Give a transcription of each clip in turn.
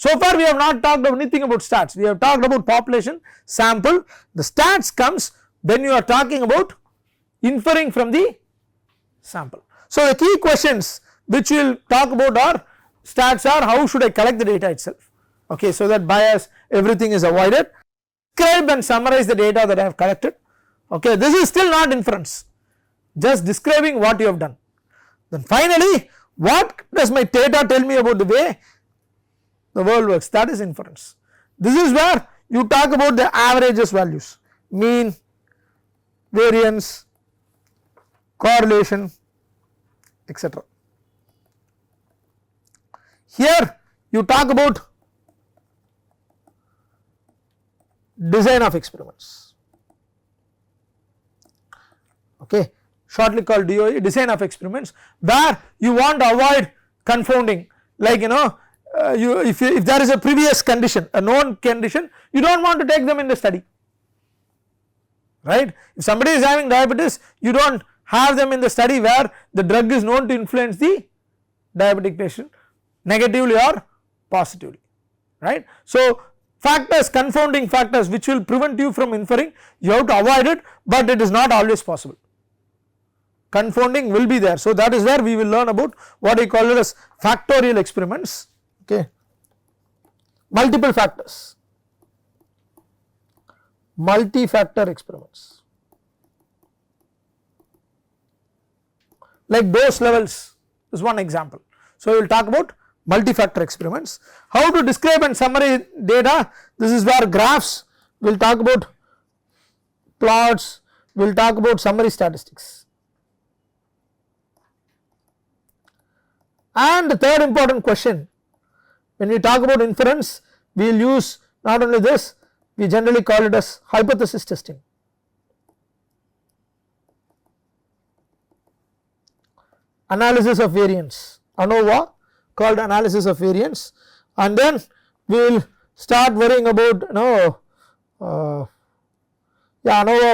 So far we have not talked anything about stats, we have talked about population, sample. The stats comes when you are talking about inferring from the sample. So the key questions which we will talk about are stats are how should I collect the data itself, okay, so that bias everything is avoided, describe and summarize the data that I have collected, okay, this is still not inference, just describing what you have done. Then finally what does my data tell me about the way the world works, that is inference. This is where you talk about the averages values, mean, variance, correlation, etc. Here you talk about design of experiments, okay, shortly called DOE, design of experiments, where you want to avoid confounding, like if there is a previous condition, a known condition, you do not want to take them in the study, right. If somebody is having diabetes, you do not have them in the study where the drug is known to influence the diabetic patient negatively or positively, right. So factors, confounding factors which will prevent you from inferring, you have to avoid it, but it is not always possible, confounding will be there. So that is where we will learn about what we call it as factorial experiments, okay, multiple factors, multi-factor experiments, like dose levels is one example. So we will talk about multi-factor experiments. How to describe and summarize data, this is where graphs, we will talk about plots, we will talk about summary statistics. And the third important question, when we talk about inference, we will use not only this, we generally call it as hypothesis testing. Analysis of variance, ANOVA, called analysis of variance, and then we will start worrying about ANOVA,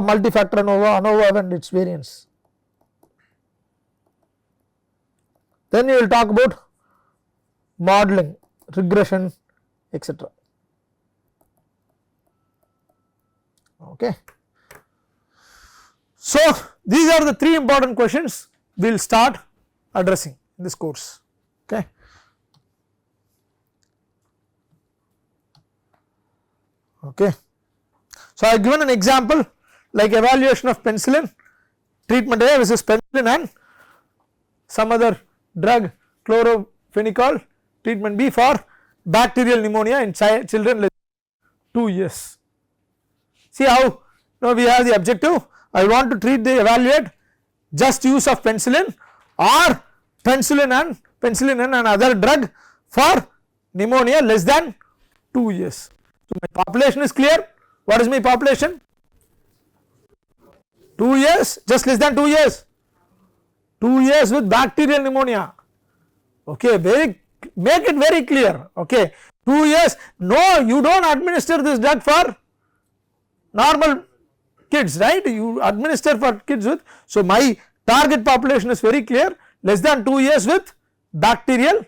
multi-factor ANOVA and its variance. Then we will talk about modeling, regression, etc. Okay. So these are the three important questions we will start addressing in this course, okay. Okay. So I have given an example like evaluation of penicillin, treatment A versus penicillin and some other drug chlorophenicol, treatment B for bacterial pneumonia in children less than 2 years. See how we have the objective, I want to evaluate just use of penicillin or penicillin and another drug for pneumonia less than 2 years. So my population is clear. What is my population? 2 years, just less than 2 years, 2 years with bacterial pneumonia, okay, make it very clear, okay, 2 years, no, you do not administer this drug for normal kids, right, you administer for kids with, so my target population is very clear, less than 2 years with bacterial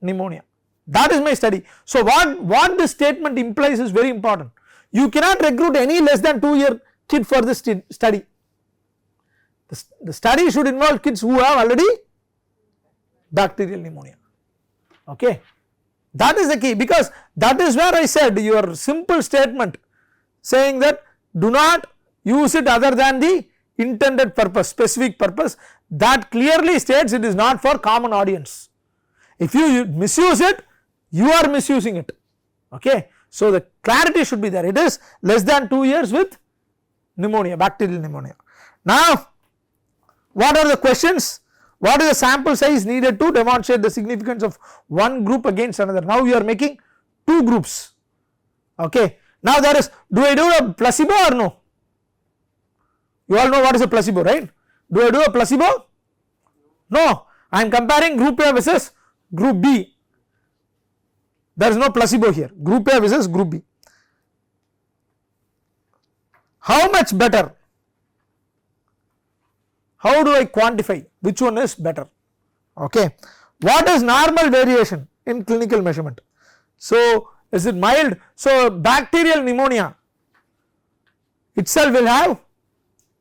pneumonia, that is my study. So what this statement implies is very important, you cannot recruit any less than 2 year kid for this study. The study should involve kids who have already bacterial pneumonia, okay. That is the key, because that is where I said your simple statement saying that do not use it other than the intended purpose, specific purpose, that clearly states it is not for common audience. If you misuse it, you are misusing it, okay. So the clarity should be there, it is less than 2 years with pneumonia, bacterial pneumonia. Now what are the questions? What is the sample size needed to demonstrate the significance of one group against another? Now you are making 2 groups, okay. Now there is, do I do a placebo or no? You all know what is a placebo, right? Do I do a placebo? No, I am comparing group A versus group B, there is no placebo here, group A versus group B. How much better? How do I quantify which one is better, okay. What is normal variation in clinical measurement? So is it mild? So bacterial pneumonia itself will have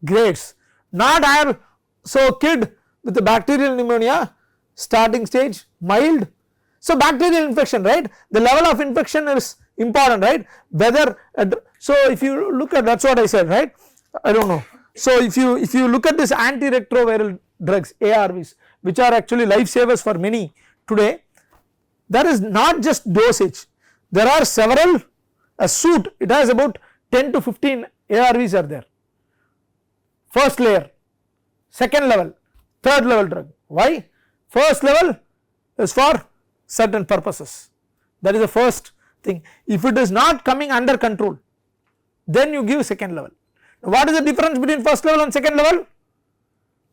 grades, not have. So kid with the bacterial pneumonia starting stage mild. So bacterial infection, right, the level of infection is important, right, whether so if you look at, that's what I said, right, I do not know. So if you look at this antiretroviral drugs, ARVs, which are actually lifesavers for many today, there is not just dosage, there are several, a suite, it has about 10 to 15 ARVs are there, first layer, second level, third level drug. Why? First level is for certain purposes, that is the first thing. If it is not coming under control, then you give second level. Now, what is the difference between first level and second level?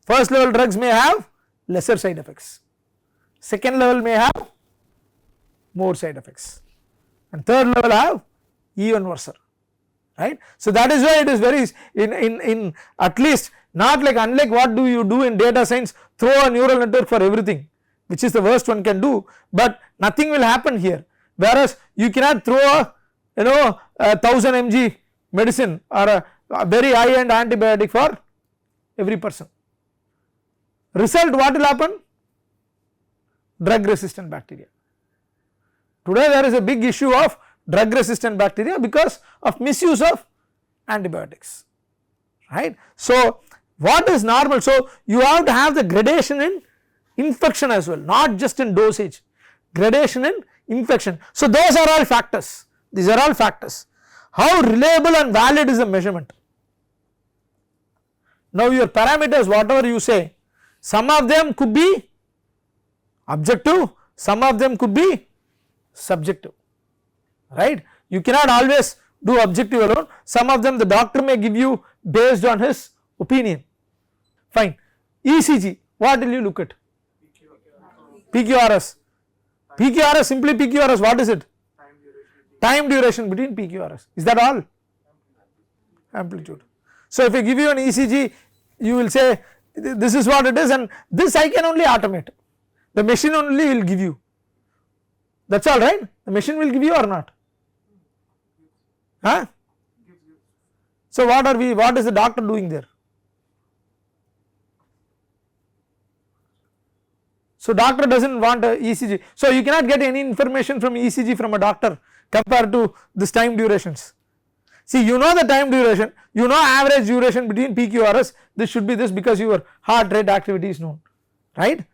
First level drugs may have lesser side effects, second level may have more side effects, and third level have even worse, right. So that is why it is very in at least not like, unlike what do you do in data science, throw a neural network for everything, which is the worst one can do, but nothing will happen here, whereas you cannot throw a 1000 mg medicine or a very high end antibiotic for every person. Result, what will happen? Drug resistant bacteria. Today there is a big issue of drug resistant bacteria because of misuse of antibiotics, right. So what is normal? So you have to have the gradation in infection as well, not just in dosage, gradation in infection. So those are all factors, these are all factors. How reliable and valid is the measurement? Now your parameters, whatever you say, some of them could be objective, some of them could be subjective, right. You cannot always do objective alone, some of them the doctor may give you based on his opinion, fine. ECG, what will you look at? PQRS, PQRS, simply PQRS, what is it? Time duration between PQRS, is that all? Amplitude. So if I give you an ECG, you will say this is what it is, and this I can only automate, the machine only will give you, that is all, right, the machine will give you or not, huh? So what is the doctor doing there? So doctor does not want a ECG, so you cannot get any information from ECG from a doctor compared to this time durations. See, you know the time duration, you know average duration between PQRS, this should be this because your heart rate activity is known, right.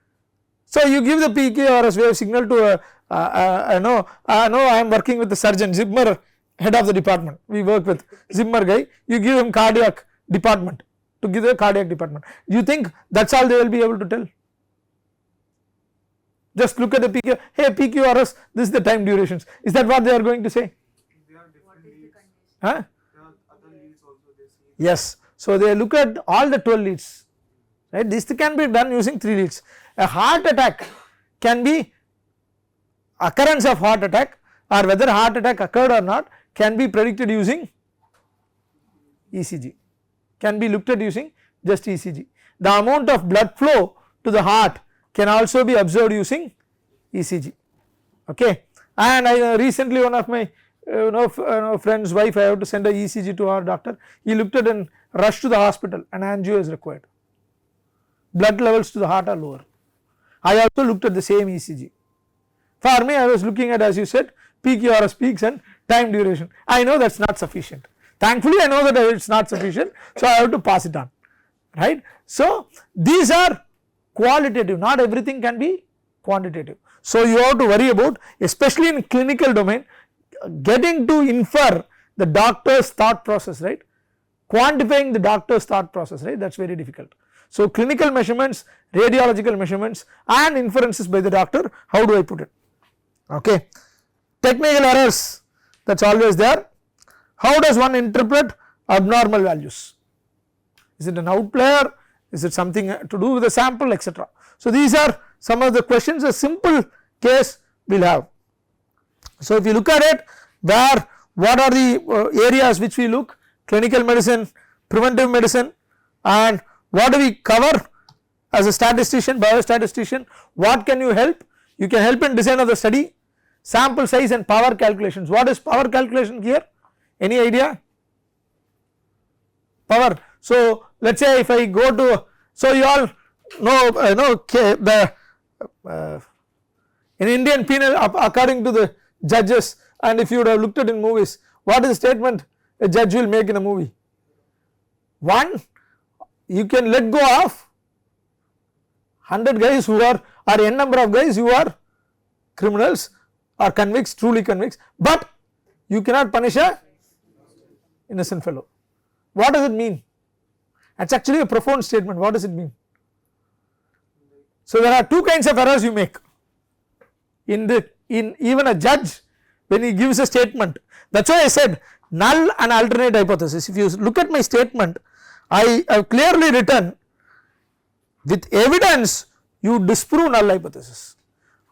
So you give the PQRS wave signal to I am working with the surgeon Zimmer, head of the department, we work with Zimmer guy, you give him cardiac department to give the cardiac department, you think that is all they will be able to tell? Just look at the PQ, hey PQRS, this is the time durations, is that what they are going to say? There are different leads. Huh? There are other leads also they see. Yes, so they look at all the 12 leads, right, this can be done using 3 leads. A heart attack can be occurrence of heart attack or whether heart attack occurred or not can be predicted using ECG, can be looked at using just ECG. The amount of blood flow to the heart can also be observed using ECG, okay. And I recently one of my friend's wife, I have to send a ECG to our doctor, he looked at and rushed to the hospital and angio is required, blood levels to the heart are lower. I also looked at the same ECG. For me, I was looking at, as you said, PQRS peaks and time duration, I know that is not sufficient, thankfully I know that it is not sufficient, so I have to pass it on, right. So these are qualitative, not everything can be quantitative. So you have to worry about, especially in clinical domain, getting to infer the doctor's thought process, right, quantifying the doctor's thought process, right, that is very difficult. So clinical measurements, radiological measurements and inferences by the doctor, how do I put it, okay. Technical errors, that is always there. How does one interpret abnormal values? Is it an outlier? Is it something to do with the sample, etc. So these are some of the questions, a simple case we will have. So if you look at it, what are the areas which we look? Clinical medicine, preventive medicine, and what do we cover as a statistician, biostatistician? What can you help? You can help in design of the study, sample size and power calculations. What is power calculation here? Any idea? Power. So let us say if I go to, so you all know the in Indian penal, according to the judges, and if you would have looked at in movies, what is the statement a judge will make in a movie? One, you can let go of 100 guys who are, or n number of guys who are criminals or convicts, truly convicts, but you cannot punish a innocent fellow. What does it mean? It is actually a profound statement. What does it mean? So there are two kinds of errors you make in even a judge when he gives a statement. That is why I said null and alternate hypothesis. If you look at my statement, I have clearly written with evidence you disprove null hypothesis,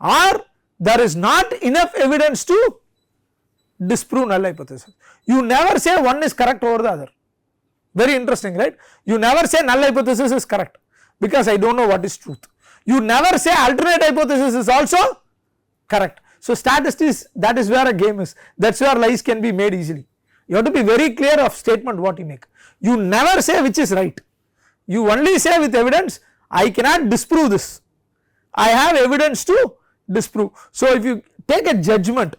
or there is not enough evidence to disprove null hypothesis. You never say one is correct over the other. Very interesting, right? You never say null hypothesis is correct because I do not know what is truth. You never say alternate hypothesis is also correct. So statistics, that is where a game is, that is where lies can be made easily. You have to be very clear of statement what you make. You never say which is right, you only say with evidence I cannot disprove this, I have evidence to disprove. So if you take a judgment,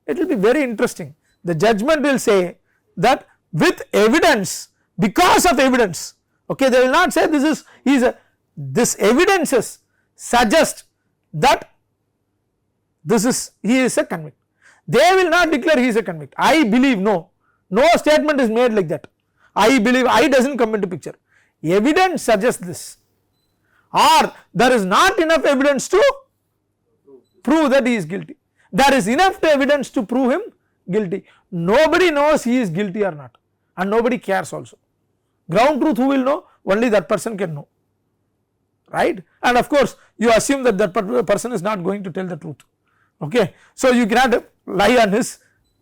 it will be very interesting. The judgment will say that with evidence, because of evidence, okay, they will not say this is this evidences suggest that he is a convict. They will not declare he is a convict. I believe, no statement is made like that. I believe, I does not come into picture. Evidence suggests this, or there is not enough evidence to prove that he is guilty. There is enough evidence to prove him guilty. Nobody knows he is guilty or not, and nobody cares also. Ground truth who will know? Only that person can know, right? And of course you assume that that person is not going to tell the truth, okay. So you cannot lie on his,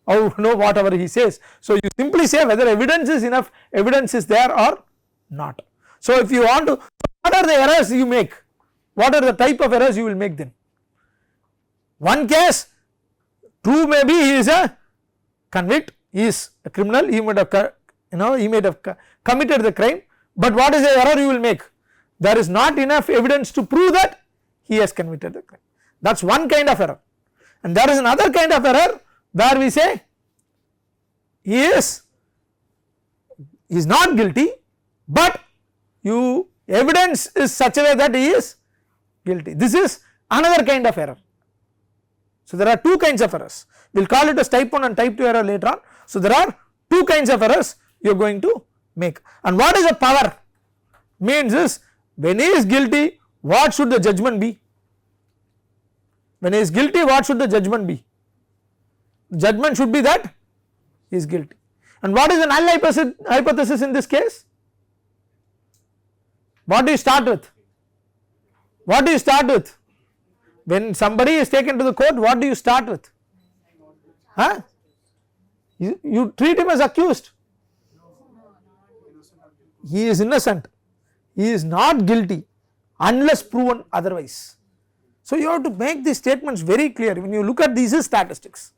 or know whatever he says. So you simply say whether evidence is enough, evidence is there or not. So if you want to, what are the errors you make? What are the type of errors you will make then? One case, true may be he is a convict, he is a criminal, he might have he might have committed the crime, but what is the error you will make? There is not enough evidence to prove that he has committed the crime. That is one kind of error. And there is another kind of error where we say he is not guilty, but evidence is such a way that he is guilty. This is another kind of error. So there are two kinds of errors. We will call it as type 1 and type 2 error later on. So there are two kinds of errors you are going to make. And what is a power? Means is when he is guilty, what should the judgment be? When he is guilty, what should the judgment be? Judgment should be that he is guilty. And what is the null hypothesis in this case? What do you start with? What do you start with? When somebody is taken to the court, what do you start with? Huh? You treat him as accused. He is innocent, he is not guilty unless proven otherwise. So you have to make these statements very clear. When you look at these is statistics,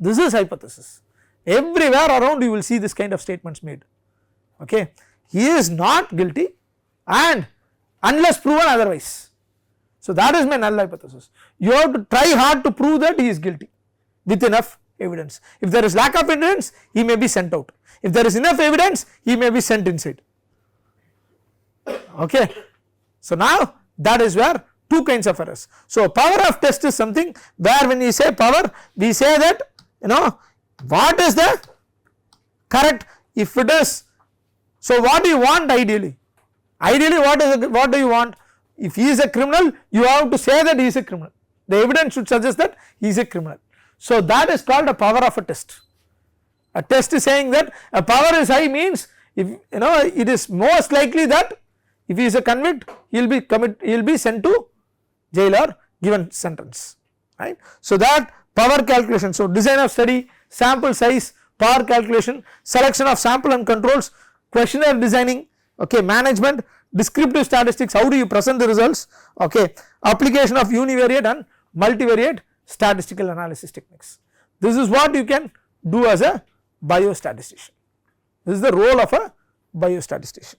this is hypothesis. Everywhere around you will see this kind of statements made, okay. He is not guilty and unless proven otherwise. So that is my null hypothesis. You have to try hard to prove that he is guilty with enough evidence. If there is lack of evidence, he may be sent out. If there is enough evidence, he may be sent inside, okay. So now that is where two kinds of errors. So power of test is something where when we say power, we say that what is the correct, if it is, so what do you want ideally? Ideally what do you want? If he is a criminal, you have to say that he is a criminal, the evidence should suggest that he is a criminal. So that is called a power of a test. A test is saying that a power is high means if it is most likely that if he is a convict, he will be sent to jail or given sentence, right. So that power calculation, so design of study, sample size, power calculation, selection of sample and controls, questionnaire designing, okay, management, descriptive statistics, how do you present the results, okay, application of univariate and multivariate statistical analysis techniques. This is what you can do as a biostatistician. This is the role of a biostatistician.